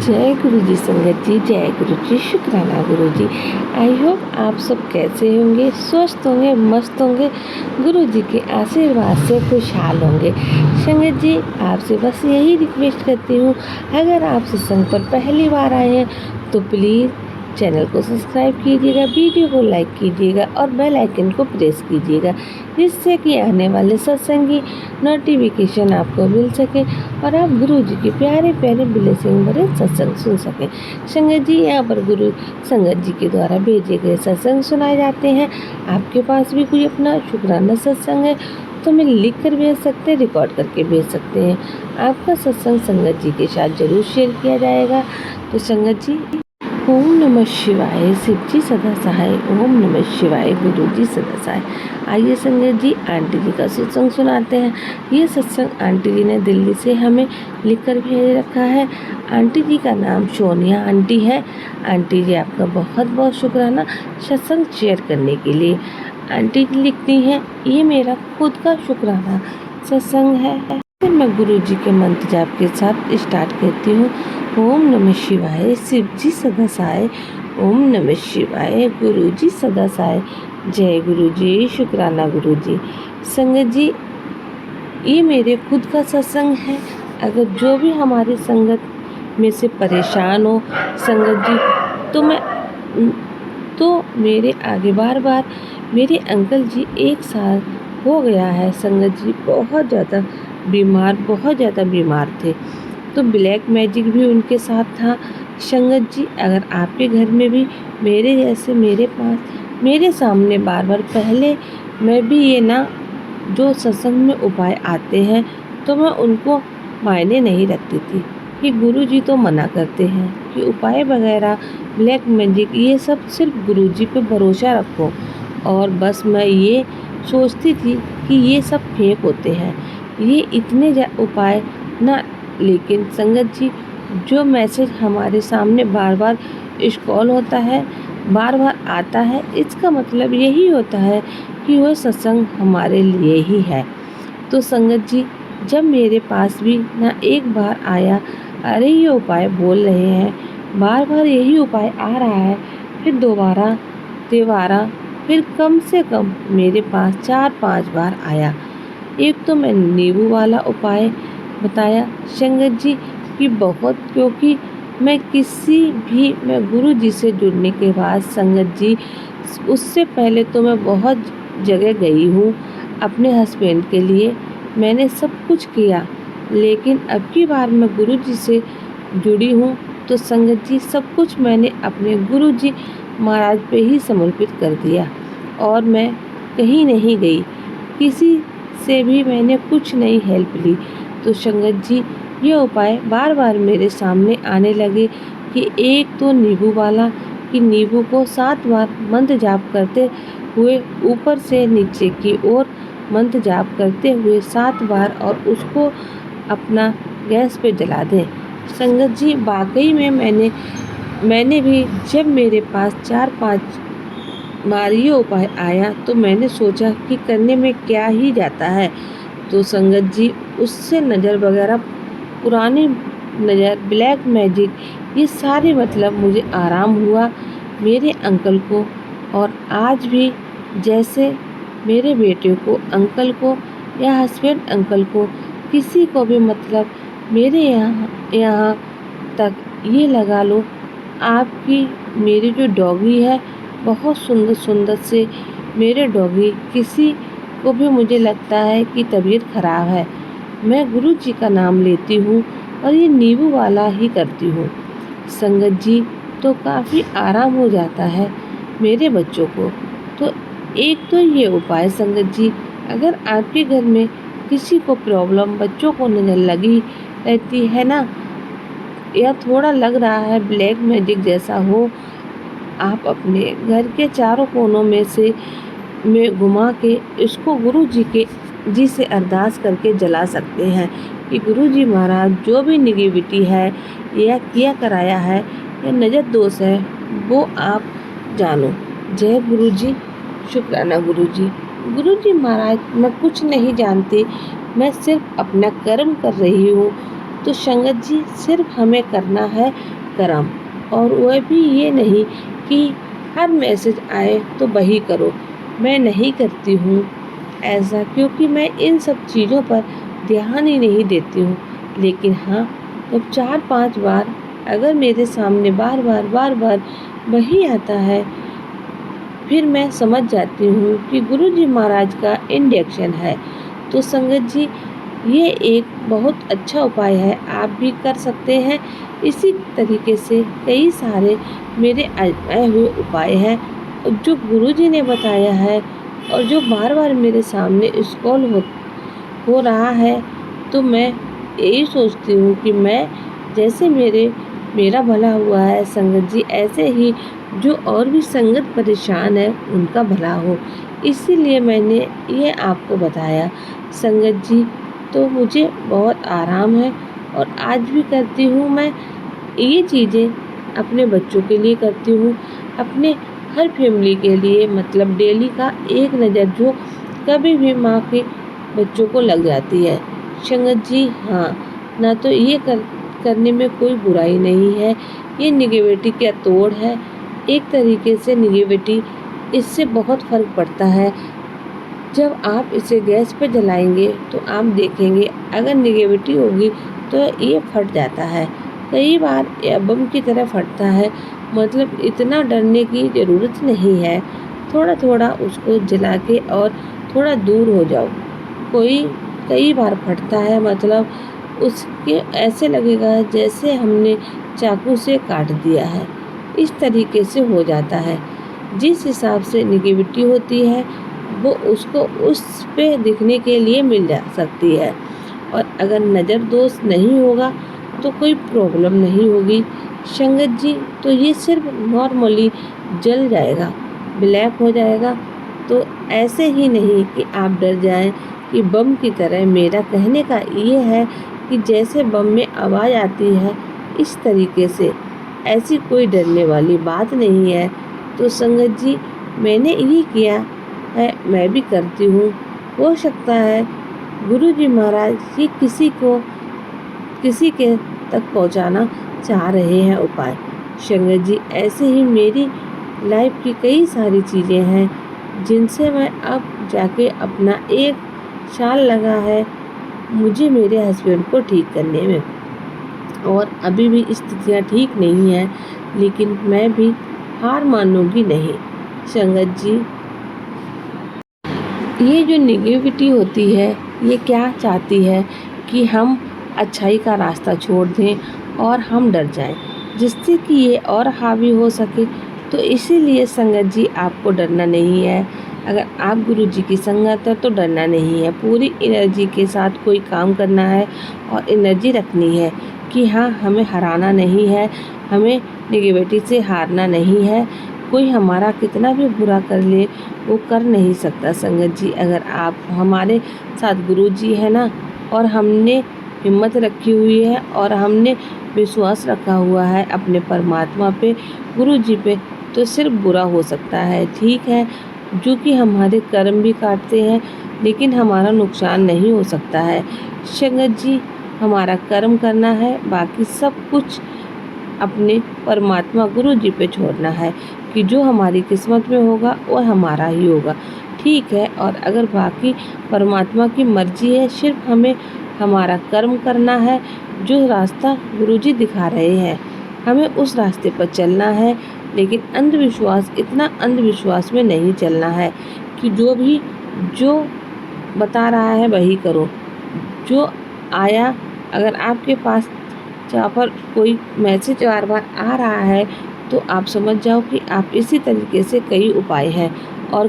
जय गुरु जी संगत जी, जय गुरु जी, शुक्राना गुरु जी। आई होप आप सब कैसे होंगे, स्वस्थ होंगे, मस्त होंगे, गुरु जी के आशीर्वाद से खुशहाल होंगे। संगत जी, आपसे बस यही रिक्वेस्ट करती हूँ, अगर आप सत्संग पर पहली बार आए हैं तो प्लीज़ चैनल को सब्सक्राइब कीजिएगा, वीडियो को लाइक कीजिएगा और बेल आइकन को प्रेस कीजिएगा, जिससे कि आने वाले सत्संग की नोटिफिकेशन आपको मिल सके और आप गुरु जी के प्यारे प्यारे ब्लेसिंग भरे सत्संग सुन सकें। संगत जी, यहाँ पर गुरु संगत जी के द्वारा भेजे गए सत्संग सुनाए जाते हैं। आपके पास भी कोई अपना शुक्राना सत्संग है तो हमें लिख कर भेज सकते हैं, रिकॉर्ड करके भेज सकते हैं। आपका सत्संग संगत जी के साथ जरूर शेयर किया जाएगा। तो संगत जी, ओम नमः शिवाय, शिव जी सदा सहाय, ओम नमः शिवाय, गुरु जी सदा सहाय। आइए संगत जी, आंटी जी का सत्संग सुनाते हैं। ये सत्संग आंटी जी ने दिल्ली से हमें लिखकर भेज रखा है। आंटी जी का नाम सोनिया आंटी है। आंटी जी, आपका बहुत बहुत शुक्राना सत्संग शेयर करने के लिए। आंटी जी लिखती हैं, ये मेरा खुद का शुक्राना सत्संग है। फिर मैं गुरु जी के मंत्र जाप के साथ स्टार्ट करती हूँ। ओम नमः शिवाय, शिव जी सदा सहाय, ओम नमः शिवाय, गुरु जी सदा सहाय, जय गुरु जी, शुक्राना गुरु जी। संगत जी, ये मेरे खुद का सत्संग है। अगर जो भी हमारी संगत में से परेशान हो संगत जी, तो मेरे आगे बार बार मेरे अंकल जी 1 साल हो गया है संगत जी, बहुत ज़्यादा बीमार थे। तो ब्लैक मैजिक भी उनके साथ था। संगत जी, अगर आपके घर में भी मेरे जैसे मेरे पास मेरे सामने बार बार, पहले मैं भी ये ना जो सत्संग में उपाय आते हैं तो मैं उनको मायने नहीं रखती थी कि गुरु जी तो मना करते हैं कि उपाय वगैरह ब्लैक मैजिक ये सब सिर्फ गुरु जी पे भरोसा रखो, और बस मैं ये सोचती थी कि ये सब फेक होते हैं, ये इतने उपाय ना। लेकिन संगत जी, जो मैसेज हमारे सामने बार बार स्क्रॉल होता है, बार बार आता है, इसका मतलब यही होता है कि वह सत्संग हमारे लिए ही है। तो संगत जी, जब मेरे पास भी ना एक बार आया, अरे ये उपाय बोल रहे हैं, बार बार यही उपाय आ रहा है, फिर दोबारा तिबारा, फिर कम से कम मेरे पास 4-5 बार आया। एक तो मैं नींबू वाला उपाय बताया संगत जी कि बहुत, क्योंकि मैं गुरु जी से जुड़ने के बाद संगत जी, उससे पहले तो मैं बहुत जगह गई हूँ अपने हस्बैंड के लिए, मैंने सब कुछ किया, लेकिन अब की बार मैं गुरु जी से जुड़ी हूँ तो संगत जी, सब कुछ मैंने अपने गुरु जी महाराज पे ही समर्पित कर दिया और मैं कहीं नहीं गई, किसी से भी मैंने कुछ नहीं हेल्प ली। तो संगत जी, ये उपाय बार बार मेरे सामने आने लगे कि एक तो नींबू वाला, कि नींबू को 7 बार मंत्र जाप करते हुए ऊपर से नीचे की ओर मंत्र जाप करते हुए 7 बार और उसको अपना गैस पे जला दें। संगत जी, वाकई में मैंने भी जब मेरे पास 4-5 बार ये उपाय आया तो मैंने सोचा कि करने में क्या ही जाता है। तो संगत जी, उससे नज़र वगैरह, पुरानी नज़र, ब्लैक मैजिक, ये सारे मतलब मुझे आराम हुआ मेरे अंकल को। और आज भी जैसे मेरे बेटे को, अंकल को या हस्बैंड अंकल को, किसी को भी मतलब मेरे यहाँ तक ये लगा लो, आपकी मेरी जो डॉगी है, बहुत सुंदर सुंदर से मेरे डॉगी, किसी को भी मुझे लगता है कि तबीयत ख़राब है, मैं गुरु जी का नाम लेती हूँ और ये नींबू वाला ही करती हूँ संगत जी, तो काफ़ी आराम हो जाता है मेरे बच्चों को। तो एक तो ये उपाय संगत जी, अगर आपके घर में किसी को प्रॉब्लम, बच्चों को नज़र लगी रहती है ना, या थोड़ा लग रहा है ब्लैक मैजिक जैसा हो, आप अपने घर के चारों कोनों में घुमा के इसको गुरु जी से अरदास करके जला सकते हैं कि गुरु जी महाराज, जो भी निगेटिविटी है या किया कराया है या नज़र दोष है, वो आप जानो। जय गुरु जी, शुक्राना गुरु जी। गुरु जी महाराज, मैं कुछ नहीं जानती, मैं सिर्फ अपना कर्म कर रही हूँ। तो संगत जी, सिर्फ हमें करना है कर्म, और वह भी ये नहीं कि हर मैसेज आए तो वही करो। मैं नहीं करती हूँ ऐसा, क्योंकि मैं इन सब चीज़ों पर ध्यान ही नहीं देती हूँ। लेकिन हाँ, जब 4-5 बार अगर मेरे सामने बार बार वही आता है, फिर मैं समझ जाती हूँ कि गुरुजी महाराज का इंडक्शन है। तो संगत जी, ये एक बहुत अच्छा उपाय है, आप भी कर सकते हैं। इसी तरीके से कई सारे मेरे आजमाए हुए उपाय हैं जो गुरुजी ने बताया है, और जो बार बार मेरे सामने स्क्रॉल हो रहा है। तो मैं यही सोचती हूँ कि मैं जैसे मेरा भला हुआ है संगत जी, ऐसे ही जो और भी संगत परेशान है उनका भला हो। इसीलिए मैंने ये आपको बताया संगत जी। तो मुझे बहुत आराम है, और आज भी करती हूँ मैं ये चीज़ें। अपने बच्चों के लिए करती हूँ, अपने हर फैमिली के लिए, मतलब डेली का एक नज़र जो कभी भी माँ के बच्चों को लग जाती है संगत जी। हाँ, ना तो ये करने में कोई बुराई नहीं है, ये निगेटिविटी क्या तोड़ है। एक तरीके से निगेटिविटी, इससे बहुत फ़र्क पड़ता है। जब आप इसे गैस पर जलाएंगे तो आप देखेंगे अगर निगेटिविटी होगी तो ये फट जाता है। कई बार यह बम की तरह फटता है, मतलब इतना डरने की ज़रूरत नहीं है। थोड़ा थोड़ा उसको जला के और थोड़ा दूर हो जाओ। कई बार फटता है, मतलब उसके ऐसे लगेगा जैसे हमने चाकू से काट दिया है, इस तरीके से हो जाता है। जिस हिसाब से निगेटिविटी होती है वो उसको उस पे दिखने के लिए मिल जा सकती है। और अगर नज़र दोष नहीं होगा तो कोई प्रॉब्लम नहीं होगी संगत जी। तो ये सिर्फ नॉर्मली जल जाएगा, ब्लैक हो जाएगा। तो ऐसे ही नहीं कि आप डर जाएं कि बम की तरह। मेरा कहने का ये है कि जैसे बम में आवाज़ आती है, इस तरीके से, ऐसी कोई डरने वाली बात नहीं है। तो संगत जी, मैंने ये किया है, मैं भी करती हूँ। हो सकता है गुरुजी महाराज ये किसी के तक पहुँचाना चाह रहे हैं उपाय संगत जी। ऐसे ही मेरी लाइफ की कई सारी चीज़ें हैं जिनसे मैं अब जाके अपना 1 साल लगा है मुझे मेरे हस्बैंड को ठीक करने में, और अभी भी स्थितियाँ ठीक नहीं हैं। लेकिन मैं भी हार मानूंगी नहीं संगत जी। ये जो निगेटिविटी होती है, ये क्या चाहती है कि हम अच्छाई का रास्ता छोड़ दें और हम डर जाएं, जिससे कि ये और हावी हो सके। तो इसीलिए संगत जी, आपको डरना नहीं है। अगर आप गुरु जी की संगत है तो डरना नहीं है। पूरी एनर्जी के साथ कोई काम करना है और एनर्जी रखनी है कि हाँ, हमें हराना नहीं है, हमें निगेटिविटी से हारना नहीं है। कोई हमारा कितना भी बुरा कर ले, वो कर नहीं सकता संगत जी। अगर आप हमारे साथ गुरु जी है ना, और हमने हिम्मत रखी हुई है और हमने विश्वास रखा हुआ है अपने परमात्मा पे, गुरु जी पे, तो सिर्फ बुरा हो सकता है। ठीक है, जो कि हमारे कर्म भी काटते हैं, लेकिन हमारा नुकसान नहीं हो सकता है संगत जी। हमारा कर्म करना है, बाकी सब कुछ अपने परमात्मा गुरु जी पे छोड़ना है कि जो हमारी किस्मत में होगा वो हमारा ही होगा। ठीक है, और अगर बाकी परमात्मा की मर्जी है, सिर्फ हमें हमारा कर्म करना है। जो रास्ता गुरु जी दिखा रहे हैं, हमें उस रास्ते पर चलना है। लेकिन इतना अंधविश्वास में नहीं चलना है कि जो बता रहा है वही करो। जो आया, अगर आपके पास जहाँ पर कोई मैसेज बार बार आ रहा है, तो आप समझ जाओ कि आप इसी तरीके से कई उपाय हैं और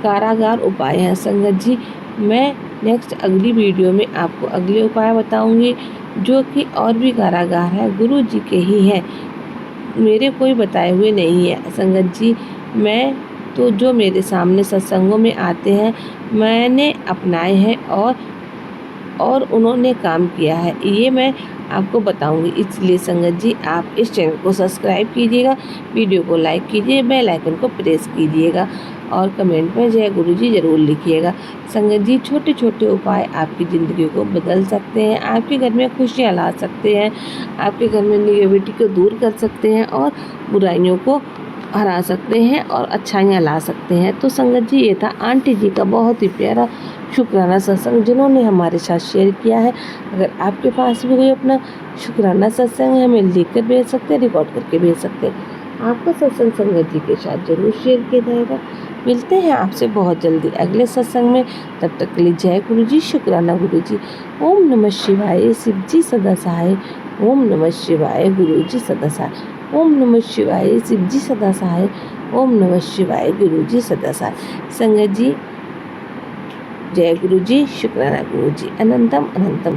कारागार उपाय हैं संगत जी। मैं नेक्स्ट अगली वीडियो में आपको अगले उपाय बताऊंगी जो कि और भी कारागार है, गुरु जी के ही हैं, मेरे कोई बताए हुए नहीं है संगत जी। मैं तो जो मेरे सामने सत्संगों में आते हैं मैंने अपनाए हैं और उन्होंने काम किया है, ये मैं आपको बताऊंगी। इसलिए संगत जी आप इस चैनल को सब्सक्राइब कीजिएगा, वीडियो को लाइक कीजिए, बेल आइकन को प्रेस कीजिएगा और कमेंट में जय गुरु जी ज़रूर लिखिएगा। संगत जी छोटे छोटे उपाय आपकी ज़िंदगी को बदल सकते हैं, आपके घर में खुशियाँ ला सकते हैं, आपके घर में नेगेटिविटी को दूर कर सकते हैं और बुराइयों को हरा सकते हैं और अच्छाइयाँ ला सकते हैं। तो संगत जी ये था आंटी जी का बहुत ही प्यारा शुक्राना सत्संग जिन्होंने हमारे साथ शेयर किया है। अगर आपके पास भी कोई अपना शुक्राना सत्संग है हमें लिख कर भेज सकते हैं, रिकॉर्ड करके भेज सकते हैं। आपका सत्संग संगत जी के साथ जरूर शेयर किया जाएगा। मिलते हैं आपसे बहुत जल्दी अगले सत्संग में। तब तक के लिए जय गुरु जी, शुक्राना गुरु जी। ओम नमः शिवाय, शिव जी सदा सहाय। ओम नमः शिवाय, गुरु जी सदा सहाय। ओम नमः शिवाय, शिव जी सदा सहाय। ओम नमः शिवाय, गुरु जी सदा सहाय। संगत जी जय गुरु जी, शुक्राना गुरु जी, अनंतम अनंतम।